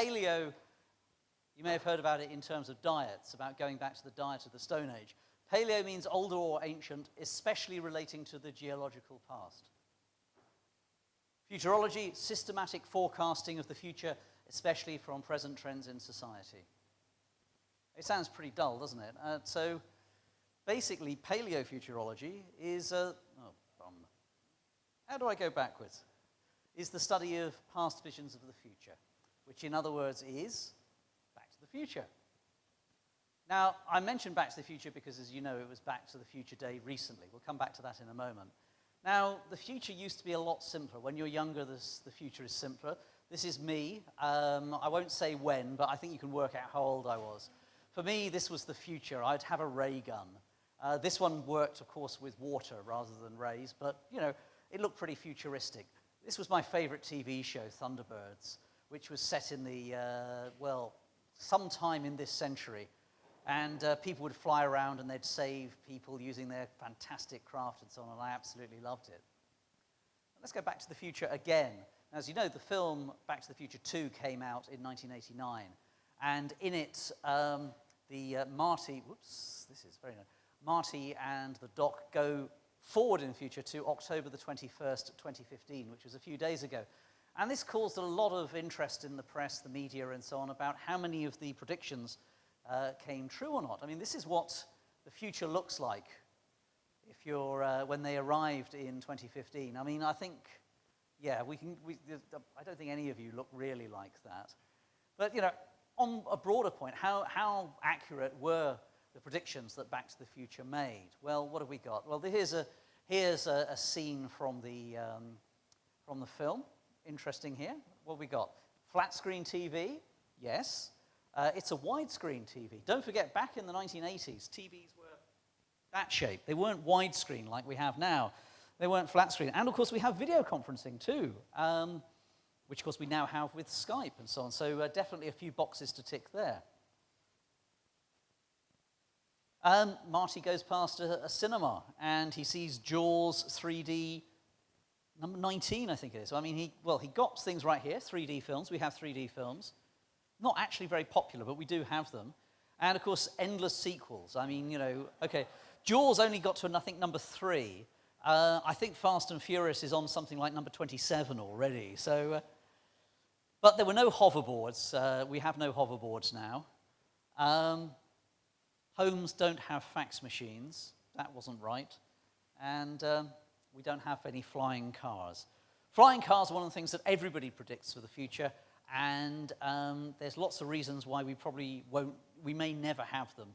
paleo, you may have heard about it in terms of diets, about going back to the diet of the Stone Age. Paleo means older or ancient, especially relating to the geological past. Futurology, systematic forecasting of the future, especially from present trends in society. It sounds pretty dull, doesn't it? So basically, paleofuturology is how do I go backwards? Is the study of past visions of the future, which in other words is Back to the Future. Now, I mentioned Back to the Future because, as you know, it was Back to the Future Day recently. We'll come back to that in a moment. Now, the future used to be a lot simpler. When you're younger, the future is simpler. This is me. I won't say when, but I think you can work out how old I was. For me, this was the future. I'd have a ray gun. This one worked, of course, with water rather than rays, but, you know, it looked pretty futuristic. This was my favorite TV show, Thunderbirds, which was set in the, sometime in this century. And people would fly around and they'd save people using their fantastic craft and so on, and I absolutely loved it. Let's go Back to the Future again. As you know, the film Back to the Future 2 came out in 1989. And in it, Marty and the Doc go forward in the future to October the 21st, 2015, which was a few days ago. And this caused a lot of interest in the press, the media, and so on, about how many of the predictions came true or not. I mean, this is what the future looks like if you're, when they arrived in 2015. I mean, I think, yeah, I don't think any of you look really like that. But, you know, on a broader point, how accurate were the predictions that Back to the Future made? Well, what have we got? Well, here's a scene from the film. Interesting here. What have we got? Flat screen TV, yes. It's a widescreen TV. Don't forget, back in the 1980s, TVs were that shape. They weren't widescreen like we have now. They weren't flat screen. And, of course, we have video conferencing, too, which, of course, we now have with Skype and so on. So definitely a few boxes to tick there. Marty goes past a cinema, and he sees Jaws 3D, number 19, I think it is. I mean, he got things right here, 3D films. We have 3D films. Not actually very popular, but we do have them. And, of course, endless sequels. I mean, you know, okay, Jaws only got to, I think, number 3. I think Fast and Furious is on something like number 27 already. So, but there were no hoverboards. We have no hoverboards now. Homes don't have fax machines. That wasn't right. And we don't have any flying cars. Flying cars are one of the things that everybody predicts for the future. And there's lots of reasons why we may never have them.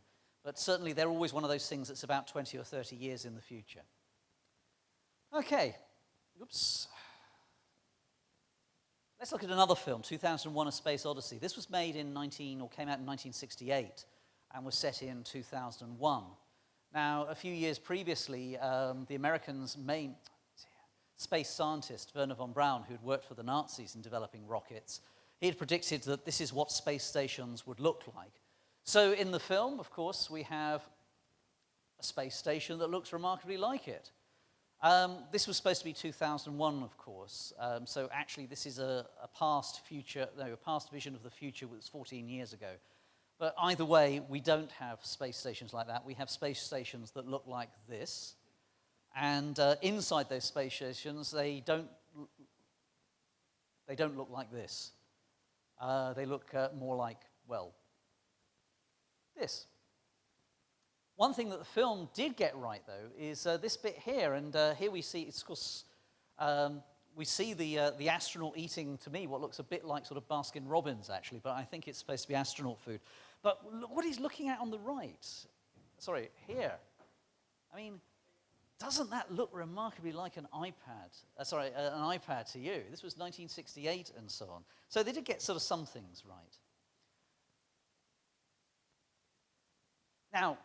But certainly they're always one of those things that's about 20 or 30 years in the future. Okay, oops. Let's look at another film, 2001: A Space Odyssey. This was made came out in 1968 and was set in 2001. Now, a few years previously, the Americans' main space scientist, Wernher von Braun, who had worked for the Nazis in developing rockets, he had predicted that this is what space stations would look like. So in the film, of course, we have a space station that looks remarkably like it. This was supposed to be 2001, of course. So actually, this is a past vision of the future that was 14 years ago. But either way, we don't have space stations like that. We have space stations that look like this. And inside those space stations, they don't look like this. They look more like, well, this. One thing that the film did get right, though, is this bit here. And here we see, it's of course, we see the astronaut eating, to me, what looks a bit like sort of Baskin-Robbins, actually. But I think it's supposed to be astronaut food. But look what he's looking at on the right. Sorry, here. I mean, doesn't that look remarkably like an iPad? An iPad to you. This was 1968 and so on. So they did get sort of some things right. Now,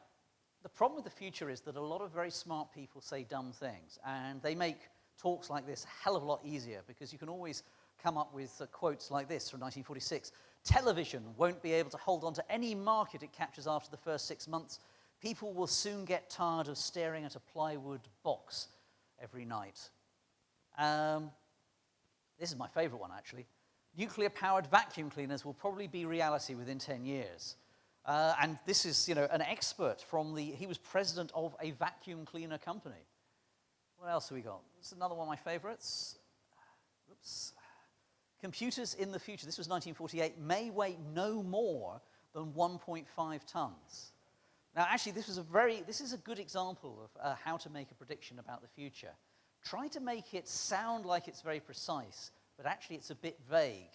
the problem with the future is that a lot of very smart people say dumb things, and they make talks like this a hell of a lot easier because you can always come up with quotes like this from 1946. Television won't be able to hold on to any market it captures after the first 6 months. People will soon get tired of staring at a plywood box every night. This is my favorite one, actually. nuclear-powered vacuum cleaners will probably be reality within 10 years. And this is, an expert he was president of a vacuum cleaner company. What else have we got? This is another one of my favorites. Oops. Computers in the future, this was 1948, may weigh no more than 1.5 tons. Now, actually, this is a good example of how to make a prediction about the future. Try to make it sound like it's very precise, but actually it's a bit vague.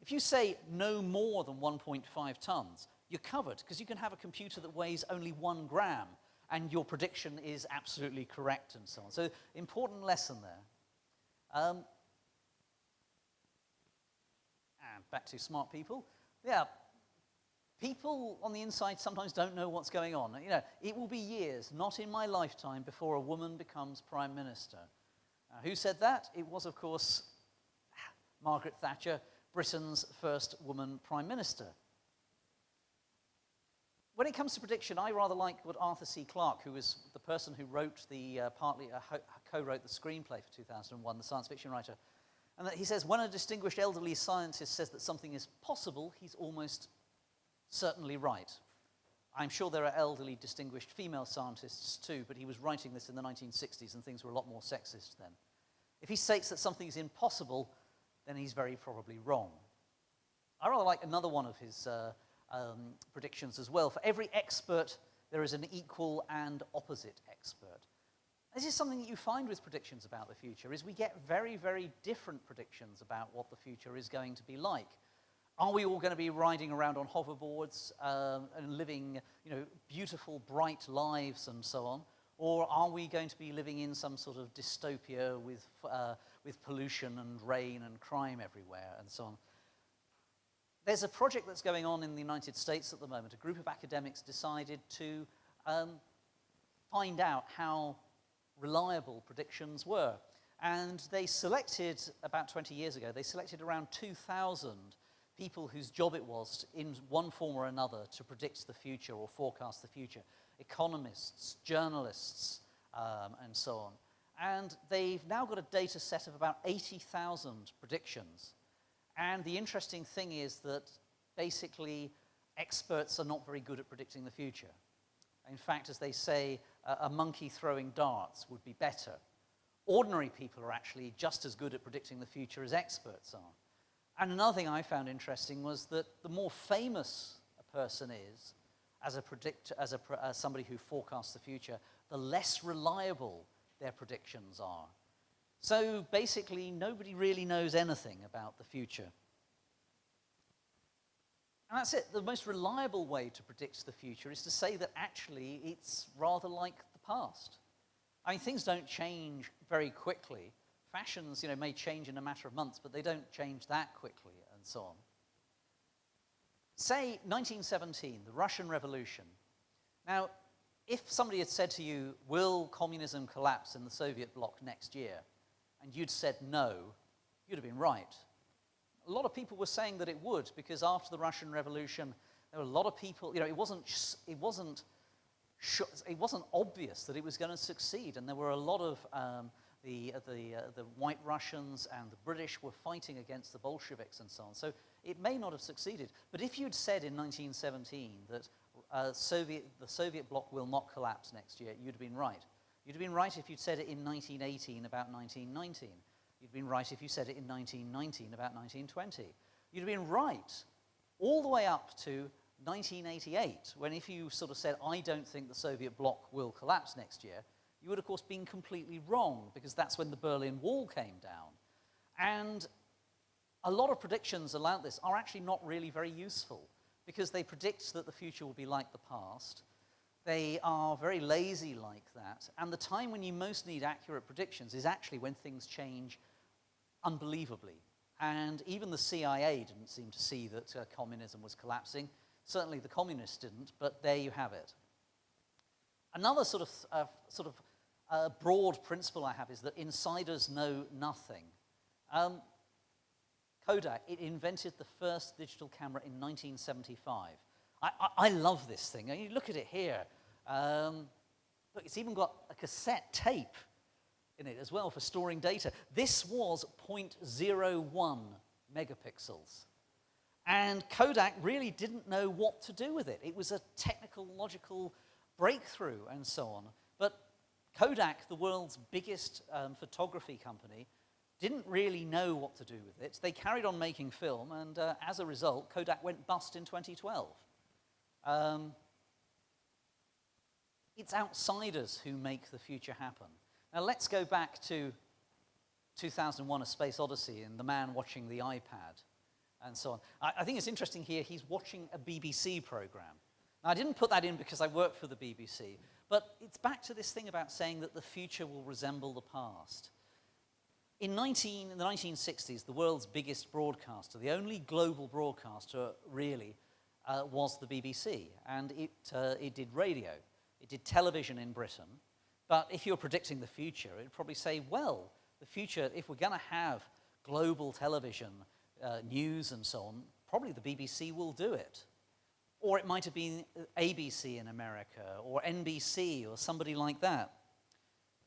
If you say no more than 1.5 tons, you're covered, because you can have a computer that weighs only 1 gram, and your prediction is absolutely correct and so on. So, important lesson there. And back to smart people. Yeah, people on the inside sometimes don't know what's going on. It will be years, not in my lifetime, before a woman becomes Prime Minister. Who said that? It was, of course, Margaret Thatcher, Britain's first woman Prime Minister. When it comes to prediction, I rather like what Arthur C. Clarke, who was the person who wrote co-wrote the screenplay for 2001, the science fiction writer, and that he says, when a distinguished elderly scientist says that something is possible, he's almost certainly right. I'm sure there are elderly, distinguished female scientists too, but he was writing this in the 1960s and things were a lot more sexist then. If he states that something is impossible, then he's very probably wrong. I rather like another one of his predictions as well. For every expert, there is an equal and opposite expert. This is something that you find with predictions about the future, is we get very, very different predictions about what the future is going to be like. Are we all going to be riding around on hoverboards and living, beautiful, bright lives and so on? Or are we going to be living in some sort of dystopia with pollution and rain and crime everywhere and so on? There's a project that's going on in the United States at the moment. A group of academics decided to find out how reliable predictions were. And they selected, about 20 years ago, they selected around 2,000 people whose job it was, in one form or another, to predict the future or forecast the future. Economists, journalists, and so on. And they've now got a data set of about 80,000 predictions. And the interesting thing is that basically experts are not very good at predicting the future. In fact, as they say, a monkey throwing darts would be better. Ordinary people are actually just as good at predicting the future as experts are. And another thing I found interesting was that the more famous a person is as a predictor, as somebody who forecasts the future, the less reliable their predictions are. So basically, nobody really knows anything about the future. And that's it. The most reliable way to predict the future is to say that actually it's rather like the past. I mean, things don't change very quickly. Fashions, may change in a matter of months, but they don't change that quickly, and so on. Say 1917, the Russian Revolution. Now, if somebody had said to you, will communism collapse in the Soviet bloc next year? And you'd said no, you'd have been right. A lot of people were saying that it would, because after the Russian Revolution, there were a lot of people, it wasn't obvious that it was going to succeed, and there were a lot of the White Russians and the British were fighting against the Bolsheviks and so on. So it may not have succeeded. But if you'd said in 1917 that the Soviet bloc will not collapse next year, you'd have been right. You'd have been right if you'd said it in 1918 about 1919. You'd been right if you said it in 1919 about 1920. You'd have been right all the way up to 1988, when if you sort of said, I don't think the Soviet bloc will collapse next year, you would, of course, been completely wrong, because that's when the Berlin Wall came down. And a lot of predictions about this are actually not really very useful, because they predict that the future will be like the past. They are very lazy like that. And the time when you most need accurate predictions is actually when things change unbelievably. And even the CIA didn't seem to see that communism was collapsing. Certainly the communists didn't, but there you have it. Another sort of broad principle I have is that insiders know nothing. Kodak, it invented the first digital camera in 1975. I love this thing. You look at it here. Look, it's even got a cassette tape in it as well for storing data. This was 0.01 megapixels. And Kodak really didn't know what to do with it. It was a technical, logical breakthrough and so on. But Kodak, the world's biggest photography company, didn't really know what to do with it. They carried on making film, and as a result, Kodak went bust in 2012. It's outsiders who make the future happen. Now let's go back to 2001, A Space Odyssey, and the man watching the iPad, and so on. I think it's interesting here, he's watching a BBC program. Now, I didn't put that in because I work for the BBC, but it's back to this thing about saying that the future will resemble the past. In the 1960s, the world's biggest broadcaster, the only global broadcaster really, was the BBC, and it did radio. It did television in Britain, but if you're predicting the future, it'd probably say, well, the future, if we're going to have global television, news and so on, probably the BBC will do it. Or it might have been ABC in America, or NBC, or somebody like that.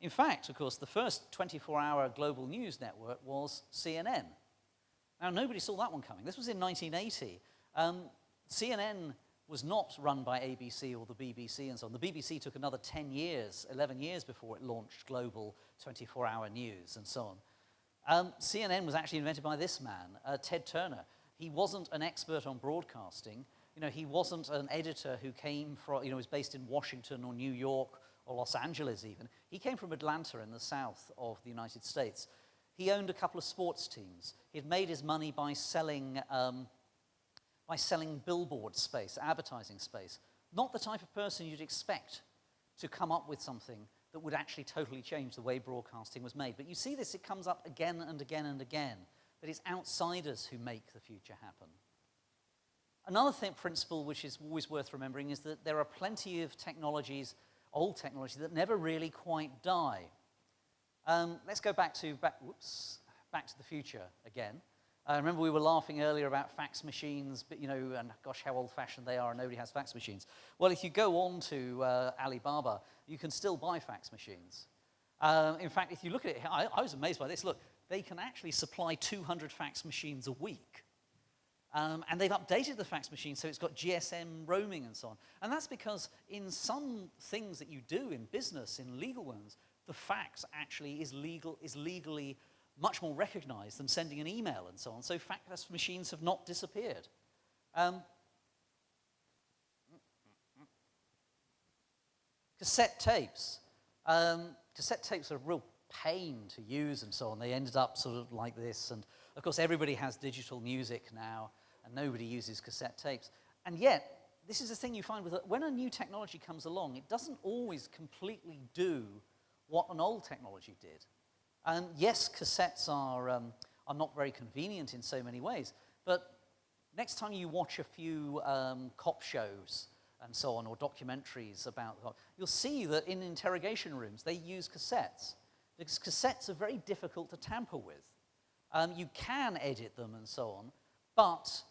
In fact, of course, the first 24-hour global news network was CNN. Now, nobody saw that one coming. This was in 1980. CNN was not run by ABC or the BBC and so on. The BBC took another 10 years, 11 years before it launched global 24-hour news and so on. CNN was actually invented by this man, Ted Turner. He wasn't an expert on broadcasting. You know, he wasn't an editor who came from, was based in Washington or New York or Los Angeles even. He came from Atlanta in the south of the United States. He owned a couple of sports teams. He'd made his money by selling billboard space, advertising space. Not the type of person you'd expect to come up with something that would actually totally change the way broadcasting was made. But you see this, it comes up again and again and again, that it's outsiders who make the future happen. Another principle which is always worth remembering is that there are plenty of technologies, old technologies, that never really quite die. Let's go back to the Future again. Remember we were laughing earlier about fax machines, but and gosh, how old-fashioned they are, and nobody has fax machines. Well, if you go on to Alibaba, you can still buy fax machines. In fact, if you look at it, I was amazed by this. Look, they can actually supply 200 fax machines a week. And they've updated the fax machine so it's got GSM roaming and so on. And that's because in some things that you do in business, in legal ones, the fax actually is legally much more recognized than sending an email and so on. So fax machines have not disappeared. Cassette tapes. Cassette tapes are a real pain to use and so on. They ended up sort of like this. And of course, everybody has digital music now, and nobody uses cassette tapes. And yet, this is the thing you find with when a new technology comes along, it doesn't always completely do what an old technology did. And yes, cassettes are not very convenient in so many ways, but next time you watch a few cop shows and so on, or documentaries about the cop, you'll see that in interrogation rooms, they use cassettes, because cassettes are very difficult to tamper with. You can edit them and so on, but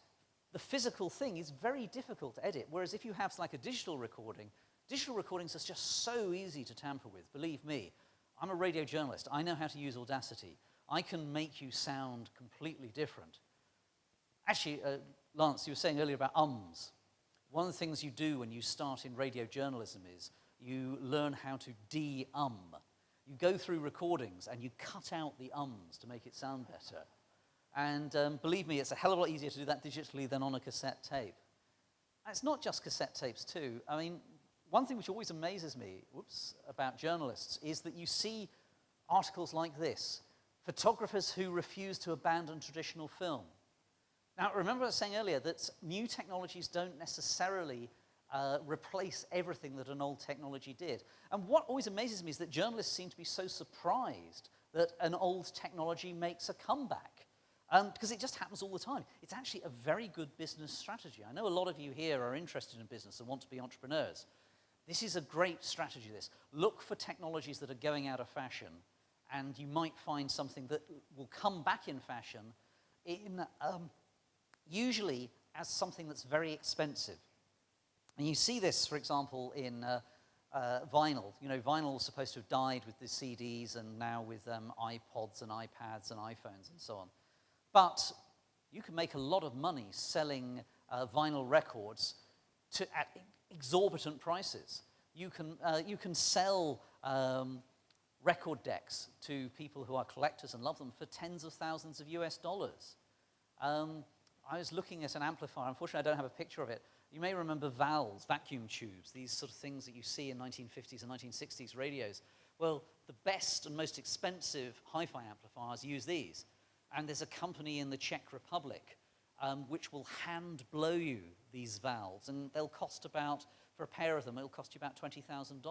the physical thing is very difficult to edit, whereas if you have like a digital recordings are just so easy to tamper with, believe me. I'm a radio journalist. I know how to use Audacity. I can make you sound completely different. Actually, Lance, you were saying earlier about ums. One of the things you do when you start in radio journalism is you learn how to de-um. You go through recordings and you cut out the ums to make it sound better. And believe me, it's a hell of a lot easier to do that digitally than on a cassette tape. And it's not just cassette tapes too. I mean, one thing which always amazes me, about journalists is that you see articles like this, photographers who refuse to abandon traditional film. Now, remember I was saying earlier that new technologies don't necessarily replace everything that an old technology did. And what always amazes me is that journalists seem to be so surprised that an old technology makes a comeback. Because it just happens all the time. It's actually a very good business strategy. I know a lot of you here are interested in business and want to be entrepreneurs. This is a great strategy, this. Look for technologies that are going out of fashion, and you might find something that will come back in fashion, usually as something that's very expensive. And you see this, for example, in vinyl. Vinyl was supposed to have died with the CDs, and now with iPods and iPads and iPhones and so on. But You can make a lot of money selling vinyl records at exorbitant prices. You can sell record decks to people who are collectors and love them for tens of thousands of US dollars. I was looking at an amplifier. Unfortunately, I don't have a picture of it. You may remember valves, vacuum tubes, these sort of things that you see in 1950s and 1960s radios. Well, the best and most expensive hi-fi amplifiers use these. And there's a company in the Czech Republic which will hand blow you these valves. And they'll cost about, for a pair of them, it'll cost you about $20,000.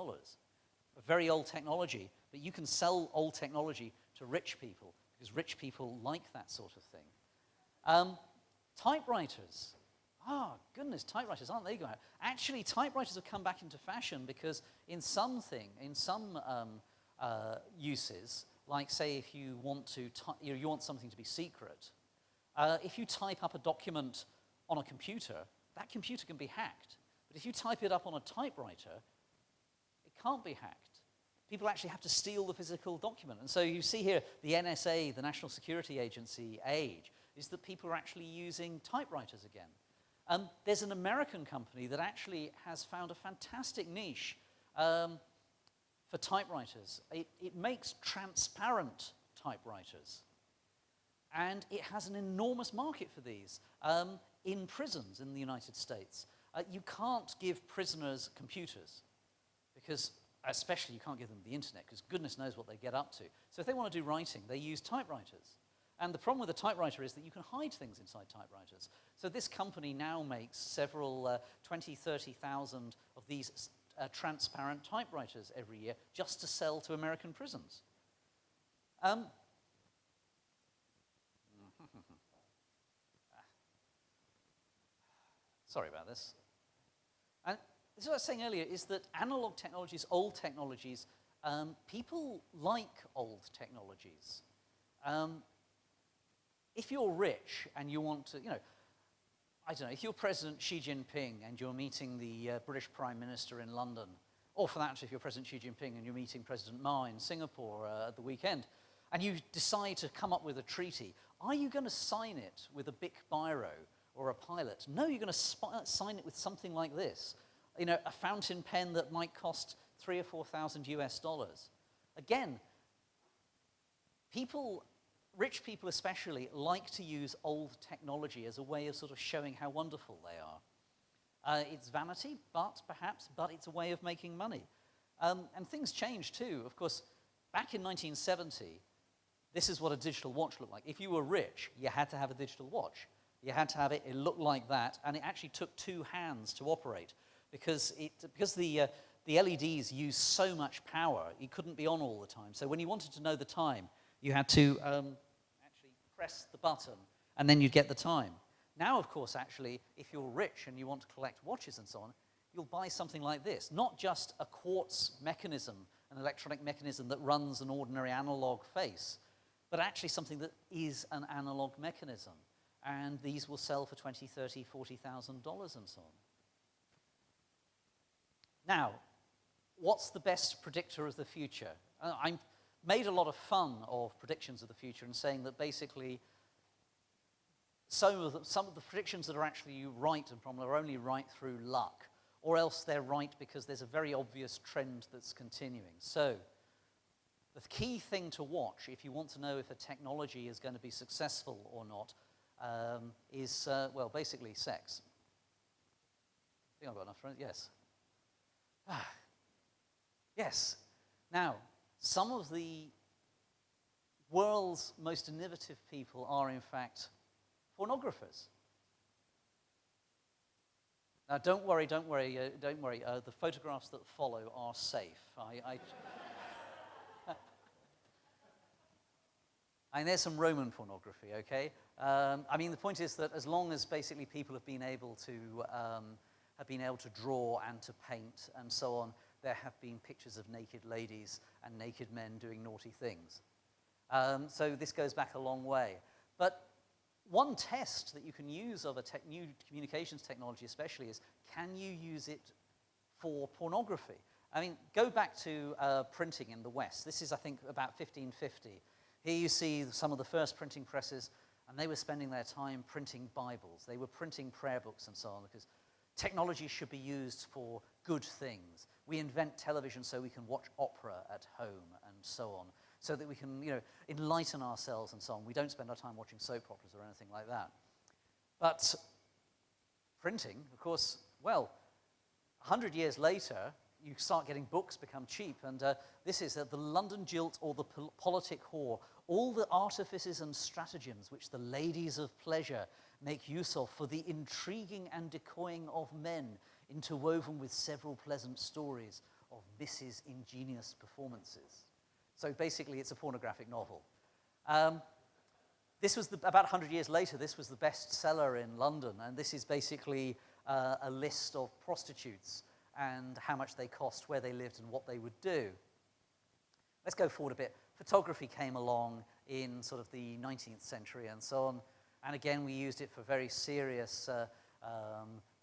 A very old technology, but you can sell old technology to rich people because rich people like that sort of thing. Typewriters. Oh, goodness, typewriters, aren't they going out? Actually, typewriters have come back into fashion because in some uses, like say if you want you want something to be secret, if you type up a document on a computer, that computer can be hacked. But if you type it up on a typewriter, it can't be hacked. People actually have to steal the physical document. And so you see here the NSA, the National Security Agency, age, is that people are actually using typewriters again. There's an American company that actually has found a fantastic niche for typewriters. It makes transparent typewriters. And it has an enormous market for these in prisons in the United States. You can't give prisoners computers because, especially, you can't give them the internet because goodness knows what they get up to. So if they want to do writing, they use typewriters. And the problem with a typewriter is that you can hide things inside typewriters. So this company now makes several 20, 30,000 of these transparent typewriters every year just to sell to American prisons. Sorry about this. And this is what I was saying earlier, is that analog technologies, old technologies, people like old technologies. If you're rich and you want to, I don't know, if you're President Xi Jinping and you're meeting the British Prime Minister in London, or for that matter, if you're President Xi Jinping and you're meeting President Ma in Singapore at the weekend, and you decide to come up with a treaty, are you going to sign it with a Bic biro or a pilot? No, you're going to sign it with something like this. A fountain pen that might cost $3,000 or $4,000 US dollars. Again, rich people especially, like to use old technology as a way of sort of showing how wonderful they are. It's vanity, but it's a way of making money. And things change too. Of course, back in 1970, this is what a digital watch looked like. If you were rich, you had to have a digital watch. You had to have it looked like that, and it actually took two hands to operate because the LEDs use so much power, it couldn't be on all the time. So when you wanted to know the time, you had to actually press the button, and then you'd get the time. Now, of course, actually, if you're rich and you want to collect watches and so on, you'll buy something like this. Not just a quartz mechanism, an electronic mechanism that runs an ordinary analog face, but actually something that is an analog mechanism. And these will sell for $20,000, $30,000, $40,000 and so on. Now, what's the best predictor of the future? I made a lot of fun of predictions of the future and saying that basically some of the predictions that are actually right and probably are only right through luck, or else they're right because there's a very obvious trend that's continuing. So the key thing to watch if you want to know if a technology is going to be successful or not is, basically sex. I think I've got enough for it, yes. Yes. Now, some of the world's most innovative people are, in fact, pornographers. Now, don't worry. The photographs that follow are safe. And there's some Roman pornography, okay? The point is that as long as basically people have been able to draw and to paint and so on, there have been pictures of naked ladies and naked men doing naughty things. So this goes back a long way. But one test that you can use of a new communications technology especially is, can you use it for pornography? Go back to printing in the West. This is, I think, about 1550. Here you see some of the first printing presses, and they were spending their time printing Bibles. They were printing prayer books and so on, because technology should be used for good things. We invent television so we can watch opera at home and so on, so that we can, enlighten ourselves and so on. We don't spend our time watching soap operas or anything like that. But printing, of course, well, 100 years later, you start getting books become cheap, and this is the London jilt or the politic whore, all the artifices and stratagems which the ladies of pleasure make use of for the intriguing and decoying of men, interwoven with several pleasant stories of Mrs. Ingenious performances. So basically, it's a pornographic novel. This was about 100 years later, this was the bestseller in London, and this is basically a list of prostitutes and how much they cost, where they lived, and what they would do. Let's go forward a bit. Photography came along in sort of the 19th century and so on, and again, we used it for very serious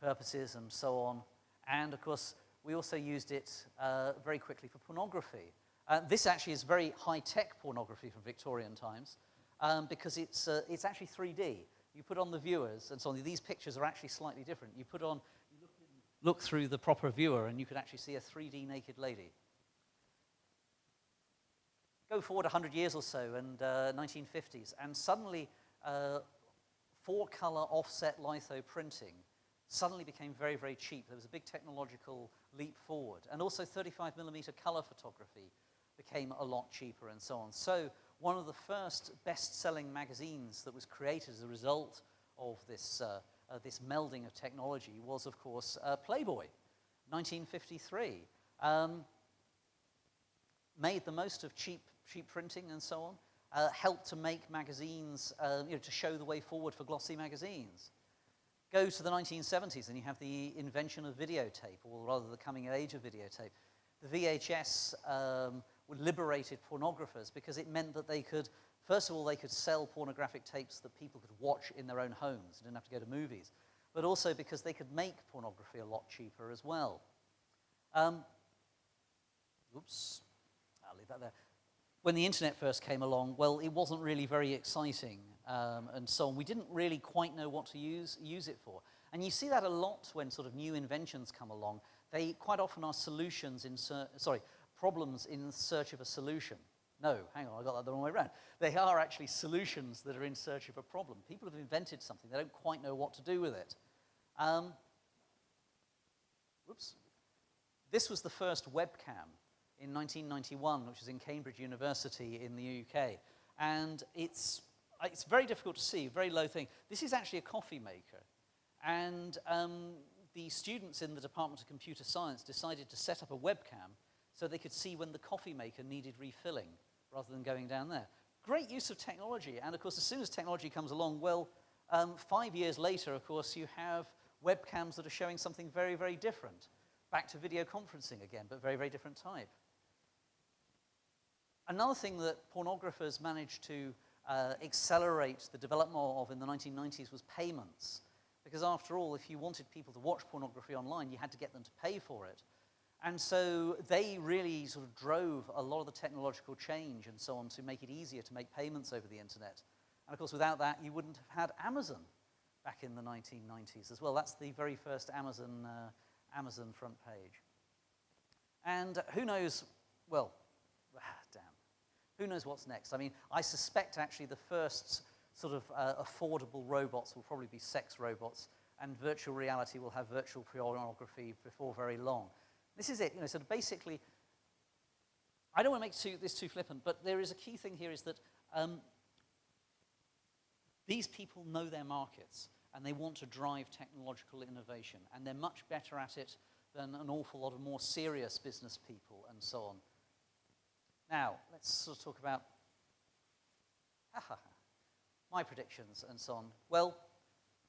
purposes and so on. And of course, we also used it very quickly for pornography. This actually is very high-tech pornography from Victorian times, because it's actually 3D. You put on the viewers and so on. These pictures are actually slightly different. You look through the proper viewer, and you could actually see a 3D naked lady. Go forward 100 years or so, and 1950s, and suddenly 4-color offset litho printing suddenly became very, very cheap. There was a big technological leap forward. And also 35mm color photography became a lot cheaper and so on. So one of the first best-selling magazines that was created as a result of this, this melding of technology was, of course, Playboy, 1953. Made the most of cheap printing and so on, helped to make magazines, to show the way forward for glossy magazines. Go to the 1970s and you have the invention of videotape, or rather the coming of age of videotape. The VHS liberated pornographers because it meant that they could, first of all, they could sell pornographic tapes that people could watch in their own homes, didn't have to go to movies, but also because they could make pornography a lot cheaper as well. Oops, I'll leave that there. When the internet first came along, well, it wasn't really very exciting and so on. We didn't really quite know what to use it for. And you see that a lot when sort of new inventions come along. They quite often are solutions in, problems in search of a solution. No, hang on, I got that the wrong way around. They are actually solutions that are in search of a problem. People have invented something, they don't quite know what to do with it. Whoops. This was the first webcam in 1991, which was in Cambridge University in the UK. And it's very difficult to see, very low thing. This is actually a coffee maker. And the students in the Department of Computer Science decided to set up a webcam so they could see when the coffee maker needed refilling, rather than going down there. Great use of technology, and of course, as soon as technology comes along, well, 5 years later, of course, you have webcams that are showing something very, very different. Back to video conferencing again, but very, very different type. Another thing that pornographers managed to accelerate the development of in the 1990s was payments. Because after all, if you wanted people to watch pornography online, you had to get them to pay for it. And so they really sort of drove a lot of the technological change and so on to make it easier to make payments over the internet. And of course, without that, you wouldn't have had Amazon back in the 1990s as well. That's the very first Amazon front page. And who knows, well, damn, who knows what's next? I mean, I suspect actually the first sort of affordable robots will probably be sex robots, and virtual reality will have virtual pornography before very long. This is it, sort of basically, I don't want to make this too flippant, but there is a key thing here is that these people know their markets, and they want to drive technological innovation, and they're much better at it than an awful lot of more serious business people and so on. Now, let's sort of talk about my predictions and so on. Well,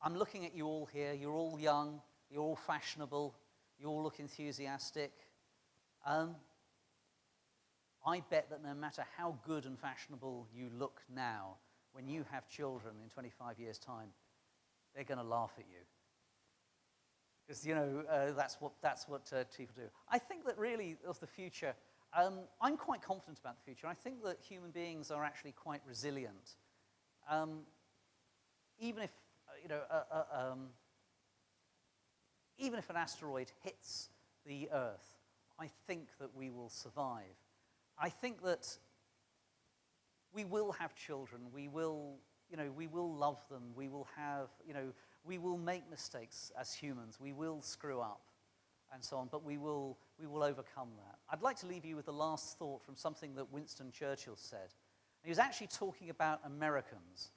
I'm looking at you all here. You're all young. You're all fashionable. You all look enthusiastic. I bet that no matter how good and fashionable you look now, when you have children in 25 years' time, they're going to laugh at you. Because, that's what people do. I think that really of the future, I'm quite confident about the future. I think that human beings are actually quite resilient. even if, even if an asteroid hits the Earth, I think that we will survive. I think that we will have children, we will love them, we will have, we will make mistakes as humans, we will screw up, and so on, but we will overcome that. I'd like to leave you with the last thought from something that Winston Churchill said. He was actually talking about Americans,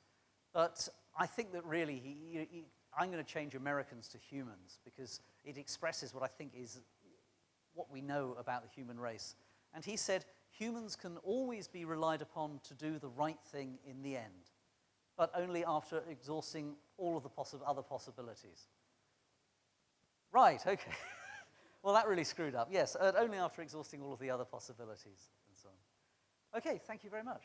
but I think that really, I'm going to change Americans to humans, because it expresses what I think is what we know about the human race. And he said, humans can always be relied upon to do the right thing in the end, but only after exhausting all of the other possibilities. Right, okay. Well, that really screwed up. Yes, only after exhausting all of the other possibilities and so on. Okay, thank you very much.